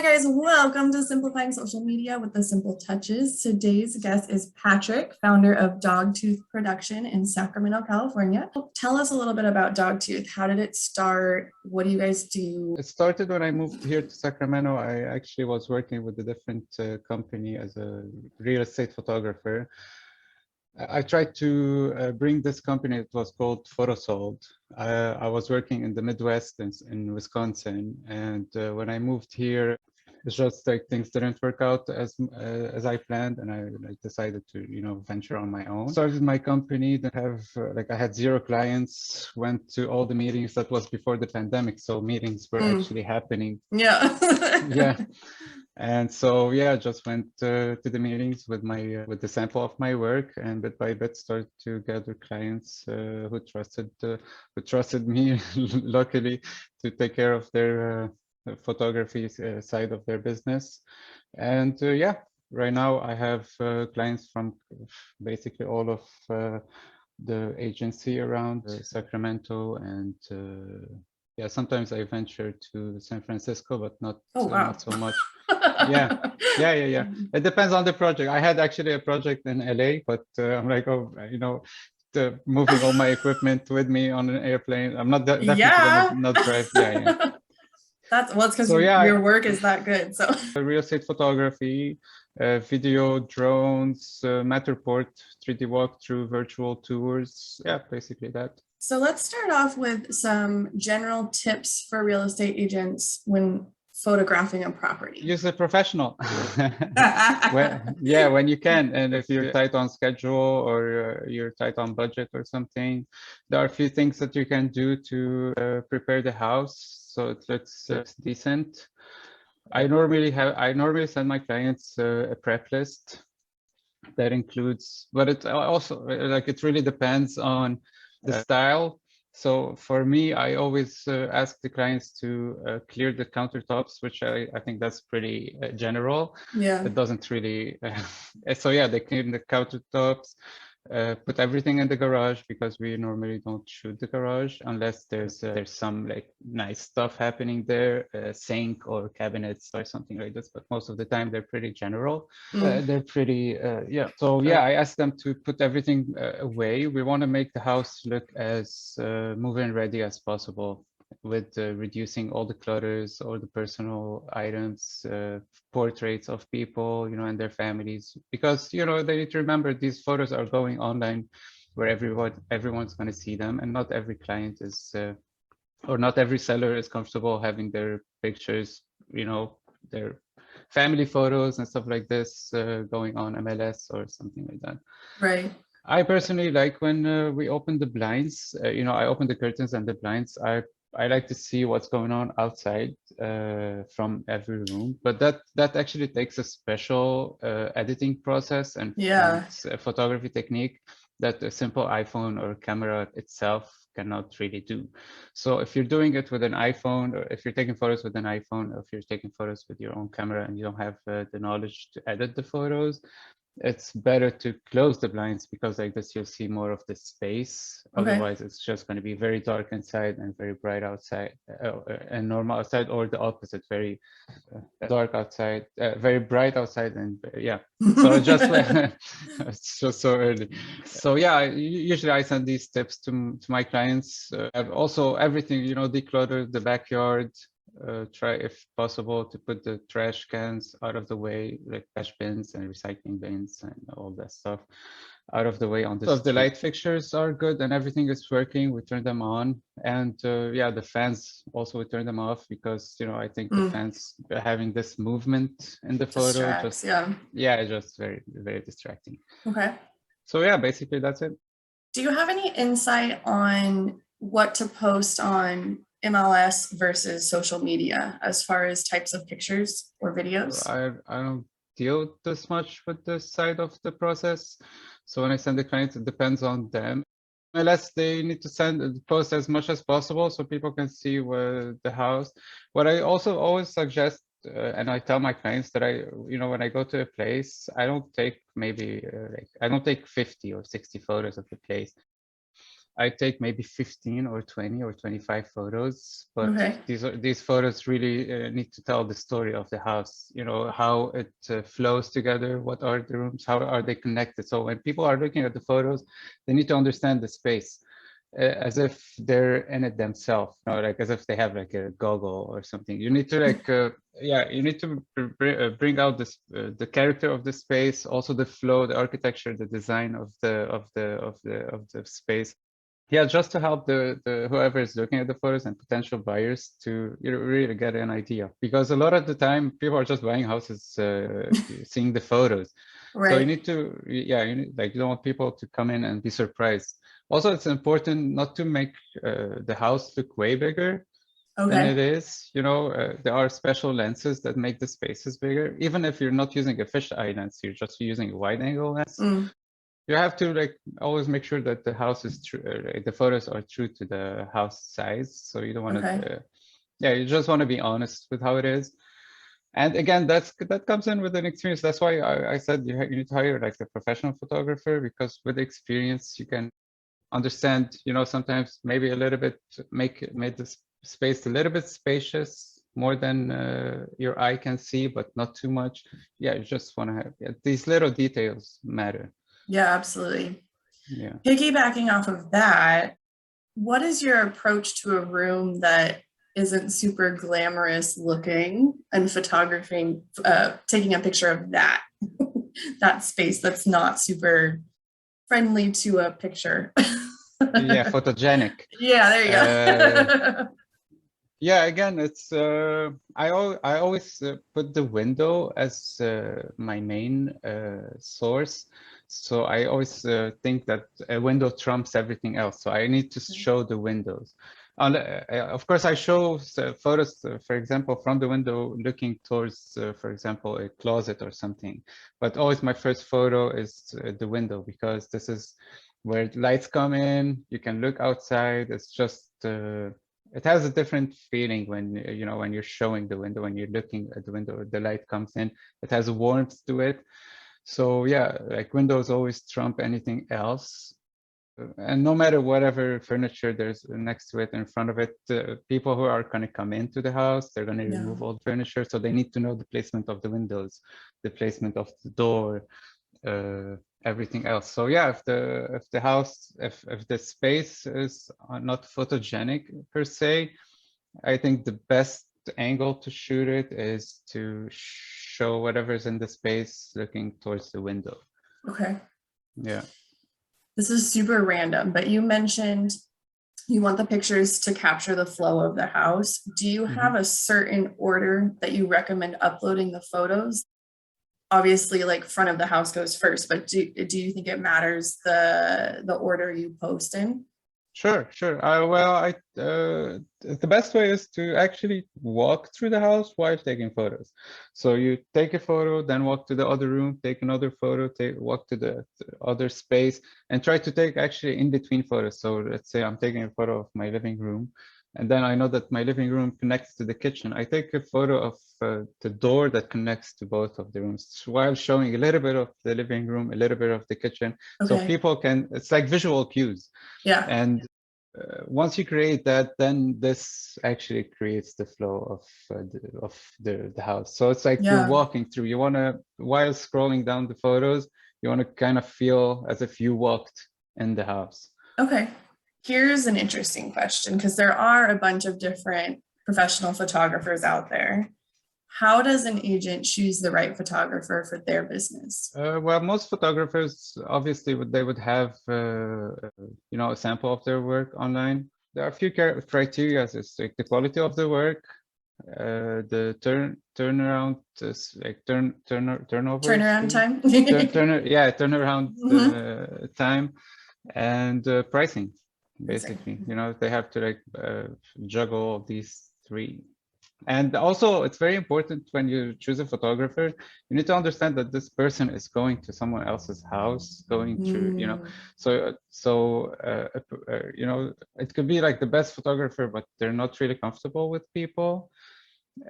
Hi guys, welcome to Simplifying Social Media with the Simple Touches. Today's guest is Patrick, founder of Dogtooth Production in Sacramento, California. Tell us a little bit about Dogtooth. How did it start? What do you guys do? It started when I moved here to Sacramento. I actually was working with a different company as a real estate photographer. I tried to bring this company. It was called photos.Patrick. I was working in the Midwest in Wisconsin, and when I moved here, it's just like things didn't work out as I planned, and I decided to venture on my own. Started my company. Then I had 0 clients. Went to all the meetings. That was before the pandemic, so meetings were actually happening. Yeah. Yeah. And so, yeah, just went to the meetings with the sample of my work, and bit by bit started to gather clients who trusted me, luckily, to take care of their photography side of their business. And yeah, right now I have clients from basically all of the agency around Sacramento, and yeah, sometimes I venture to San Francisco, but not so much. Yeah. It depends on the project. I had actually a project in LA, but I'm like, moving all my equipment with me on an airplane. I'm not definitely gonna not drive. Yeah. That's well, it's because your work is that good. So real estate photography, video, drones, Matterport, 3D walkthrough, virtual tours. Yeah, basically that. So let's start off with some general tips for real estate agents when photographing a property. Use a professional. when you can, and if you're tight on schedule or you're tight on budget or something, there are a few things that you can do to prepare the house so it looks decent. I normally send my clients a prep list that includes, but it also it really depends on the style. So for me, I always ask the clients to clear the countertops, which I think that's pretty general. Yeah. It doesn't really. So yeah, they clean the countertops, put everything in the garage, because we normally don't shoot the garage unless there's some like nice stuff happening there, sink or cabinets or something like this. But most of the time they're pretty general. They're pretty yeah. So yeah, I asked them to put everything away. We want to make the house look as move-in ready as possible, with reducing all the clutters, all the personal items, portraits of people, and their families, because they need to remember these photos are going online where everyone's going to see them, and not every client is or not every seller is comfortable having their pictures, their family photos and stuff like this going on MLS or something like that. Right. I personally like when we open the blinds, I open the curtains and the blinds. I like to see what's going on outside from every room, but that actually takes a special editing process and a photography technique that a simple iPhone or camera itself cannot really do. So if you're doing it with an iPhone, or if you're taking photos with an iPhone, or if you're taking photos with your own camera and you don't have the knowledge to edit the photos, it's better to close the blinds, because like this you'll see more of the space. Otherwise it's just going to be very dark inside and very bright outside, and normal outside, or the opposite, very dark outside, very bright outside, and yeah. So it's just so early. So yeah, usually I send these tips to my clients. Also everything, declutter the backyard. Try, if possible, to put the trash cans out of the way, like trash bins and recycling bins and all that stuff out of the way on the street. If the light fixtures are good and everything is working, we turn them on. And yeah, the fans also, we turn them off, because I think the fans having this movement in the photo just just very, very distracting. Okay. So yeah, basically that's it. Do you have any insight on what to post on MLS versus social media as far as types of pictures or videos? I don't deal this much with this side of the process. So when I send the clients, it depends on them. Unless they need to post as much as possible so people can see the house. What I also always suggest, and I tell my clients that when I go to a place, I don't take maybe I don't take 50 or 60 photos of the place. I take maybe 15 or 20 or 25 photos, but Okay. these photos really need to tell the story of the house, you know, how it flows together, what are the rooms, how are they connected. So when people are looking at the photos, they need to understand the space as if they're in it themselves, you know, like as if they have like a goggle or something. You need to like, yeah, you need to bring out this the character of the space, also the flow, the architecture, the design of the space. Yeah, just to help the whoever is looking at the photos and potential buyers to, you know, really get an idea, because a lot of the time people are just buying houses seeing the photos. So you Right. need to, yeah, you need, like, you don't want people to come in and be surprised. Also, it's important not to make the house look way bigger than it Okay. is. You know, there are special lenses that make the spaces bigger. Even if you're not using a fisheye lens, you're just using a wide angle lens. Mm. You have to like always make sure that the house is true, the photos are true to the house size. So you don't want Okay. to, yeah, you just want to be honest with how it is. And again, that comes in with an experience. That's why I said you need to hire like a professional photographer, because with experience you can understand, you know, sometimes maybe a little bit make the space a little bit spacious, more than your eye can see, but not too much. Yeah, you just want to have, yeah, these little details matter. Yeah, absolutely. Yeah. Piggybacking off of that, what is your approach to a room that isn't super glamorous looking and photographing, taking a picture of that, that space that's not super friendly to a picture? Yeah, photogenic. Yeah, there you go. Yeah, again, it's I always put the window as my main source. So I always think that a window trumps everything else. So I need to show the windows. Of course, I show photos, for example, from the window looking towards, for example, a closet or something. But always my first photo is the window, because this is where lights come in. You can look outside. It's just it has a different feeling when, you know, when you're showing the window, when you're looking at the window, the light comes in, it has a warmth to it. So yeah, like windows always trump anything else. And no matter whatever furniture there's next to it, in front of it, people who are going to come into the house, they're going to Yeah. remove all the furniture. So they need to know the placement of the windows, the placement of the door, everything else. So yeah, if the house, if the space is not photogenic per se, I think the best angle to shoot it is to show whatever's in the space looking towards the window. Okay. Yeah. This is super random, but you mentioned you want the pictures to capture the flow of the house. Do you have a certain order that you recommend uploading the photos? Obviously, like front of the house goes first, but do you think it matters the order you post in? Sure. Well, the best way is to actually walk through the house while taking photos. So you take a photo, then walk to the other room, take another photo, walk to the other space, and try to take actually in between photos. So let's say I'm taking a photo of my living room, and then I know that my living room connects to the kitchen. I take a photo of the door that connects to both of the rooms while showing a little bit of the living room, a little bit of the kitchen. So Okay. people can, it's like visual cues. Yeah. And once you create that, then this actually creates the flow of the house. So it's like you're Yeah. walking through. You want to, while scrolling down the photos, you want to kind of feel as if you walked in the house. Okay. Here's an interesting question, because there are a bunch of different professional photographers out there. How does an agent choose the right photographer for their business? Well, most photographers obviously they would have you know, a sample of their work online. There are a few criteria, it's like the quality of the work, the turnaround, like turnovers, Turnaround time? turnaround time, and pricing. Basically, you know, they have to like juggle these three. And also, it's very important when you choose a photographer, you need to understand that this person is going to someone else's house, going through, you know, you know, it could be like the best photographer, but they're not really comfortable with people.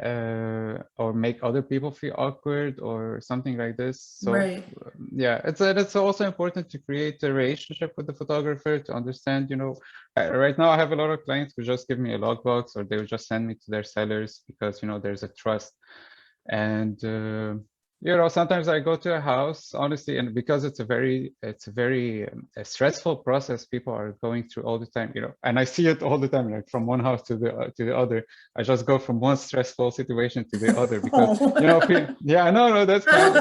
or make other people feel awkward or something like this. So Right. yeah, it's also important to create a relationship with the photographer to understand, right now I have a lot of clients who just give me a logbox, or they will just send me to their sellers because, there's a trust. And sometimes I go to a house, honestly, and because it's a very a stressful process people are going through all the time, and I see it all the time, like from one house to the other. I just go from one stressful situation to the other because yeah, no, that's fine.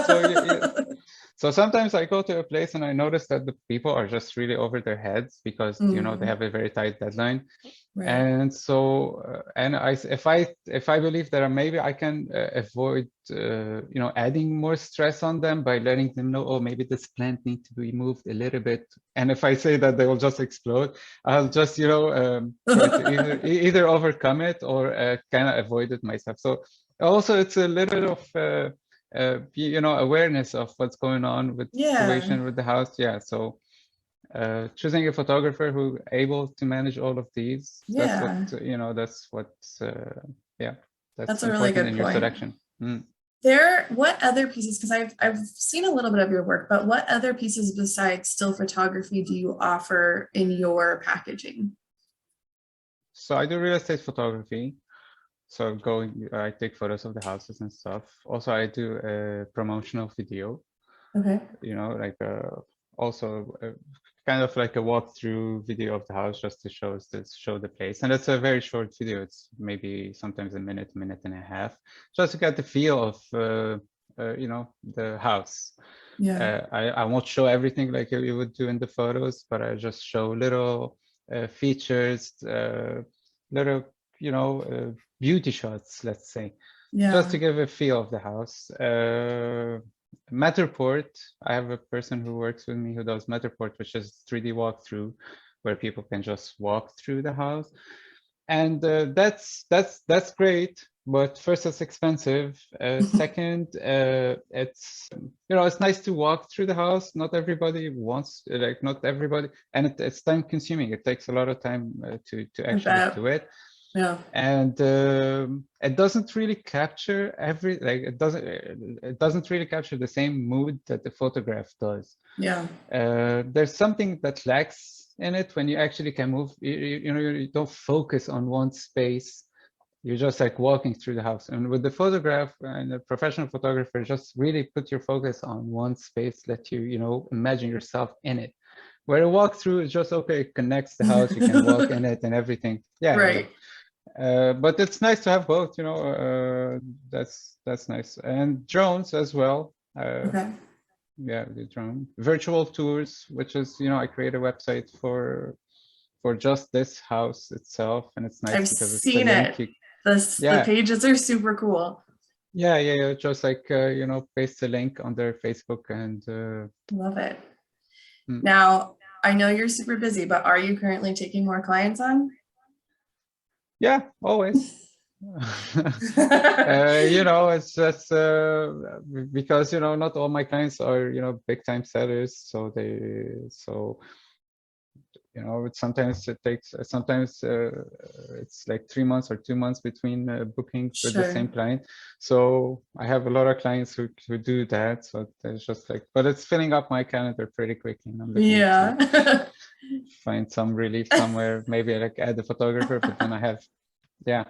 So sometimes I go to a place and I notice that the people are just really over their heads because they have a very tight deadline. Right. And so, if I believe that maybe I can avoid, adding more stress on them by letting them know, oh, maybe this plant needs to be moved a little bit. And if I say that, they will just explode. I'll just, try to either overcome it or kind of avoid it myself. So also, it's a little bit of, awareness of what's going on with the situation with the house. Yeah. So. Choosing a photographer who able to manage all of these. That's a really good in point. Your selection. What other pieces, because I've seen a little bit of your work, but what other pieces besides still photography do you offer in your packaging? So I do real estate photography. So I take photos of the houses and stuff. Also, I do a promotional video. Okay. Also kind of like a walkthrough video of the house, just to show the place. And it's a very short video. It's maybe sometimes a minute and a half, just to get the feel of the house. Yeah. I won't show everything like you would do in the photos, but I just show little features, little beauty shots, let's say, just to give a feel of the house. Matterport, I have a person who works with me who does Matterport, which is 3D walkthrough, where people can just walk through the house. And that's great, but first, it's expensive. Second, it's it's nice to walk through the house. Not everybody wants, not everybody, and it's time consuming. It takes a lot of time to actually do it. Yeah. And it doesn't really capture it doesn't really capture the same mood that the photograph does. Yeah. There's something that lacks in it when you actually can move. You don't focus on one space. You're just like walking through the house. And with the photograph and the professional photographer, just really put your focus on one space. Let you imagine yourself in it. Where a walkthrough is just okay. It connects the house. You can walk in it and everything. Yeah. Right. But it's nice to have both, that's nice. And drones as well. Okay. Yeah, the drone. Virtual tours, which is, I create a website for just this house itself. And it's nice because it's a link. The pages are super cool. Yeah. Just like, paste a link on their Facebook and. Love it. Now, I know you're super busy, but are you currently taking more clients on? Yeah, always. It's just because not all my clients are big time sellers, so sometimes it's like 3 months or 2 months between booking with the same client. So I have a lot of clients who do that. So it's just like, but it's filling up my calendar pretty quickly. And I'm looking to find some relief somewhere, maybe like add a photographer, but then I have, yeah.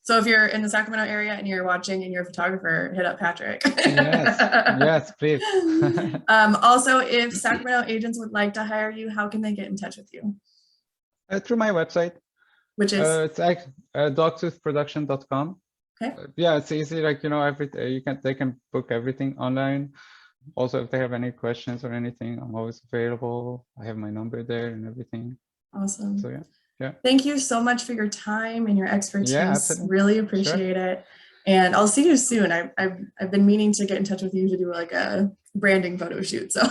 So if you're in the Sacramento area and you're watching and you're a photographer, hit up Patrick. Yes, please. Also, if Sacramento agents would like to hire you, how can they get in touch with you? Through my website, which is it's like Dogtooth Production.com. Okay. Yeah, it's easy. Like they can book everything online. Also, if they have any questions or anything, I'm always available. I have my number there and everything. Awesome. So yeah. Thank you so much for your time and your expertise. Yeah, absolutely. Really appreciate it. And I'll see you soon. I've been meaning to get in touch with you to do like a branding photo shoot. So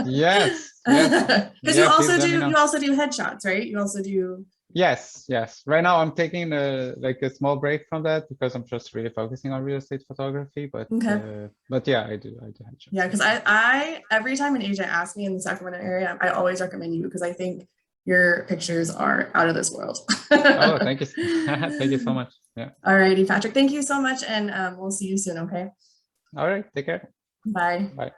yes. Because you also do headshots, right? You also do. Yes. Right now I'm taking a small break from that because I'm just really focusing on real estate photography. But yeah, I do headshots. Yeah, because I every time an agent asks me in the Sacramento area, I always recommend you because I think Your pictures are out of this world. Oh, thank you. Thank you so much. Yeah. All righty, Patrick. Thank you so much. And we'll see you soon. Okay. All right. Take care. Bye. Bye.